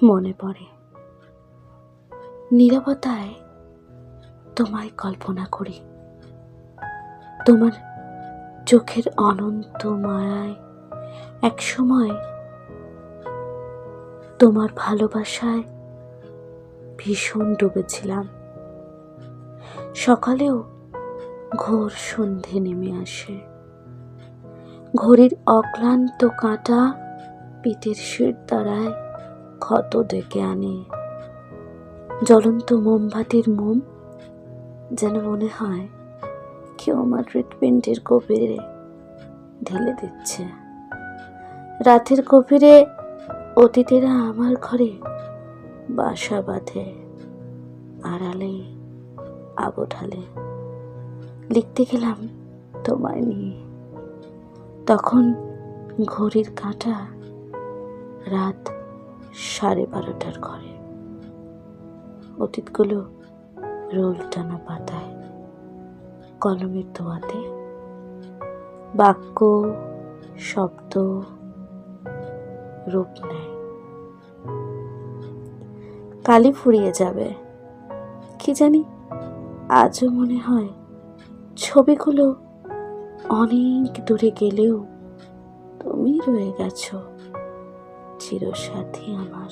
মনে পড়ে, নীরবতায় তোমায় কল্পনা করি। তোমার চোখের অনন্ত মায়ায় একসময় তোমার ভালোবাসায় ভীষণ ডুবেছিলাম। সকালেও ঘোর সন্ধে নেমে আসে, ঘড়ির অক্লান্ত কাঁটা পিঠের শির দ্বারায় ক্ষত ডেকে আনে। জ্বলন্ত মোমবাতির মোম যেন মনে হয় কেউ আমার হৃৎপিণ্ডের গভীরে ঢেলে দিচ্ছে। রাতের গভীরে অতীতেরা আমার ঘরে বাসা বাঁধে, আড়ালে আবঢালে। লিখতে গেলাম তোমায় নিয়ে, তখন ঘড়ির কাঁটা রাত 12:30 ঘরে। অতীতগুলো রোল টানা পাতায়, কলমের দোয়াতে বাক্য শব্দ রূপ নেয়। কালি ফুরিয়ে যাবে, কি জানি আজও মনে হয় ছবিগুলো অনেক দূরে গেলেও তুমি রয়ে গেছো চিরসাথী আমার।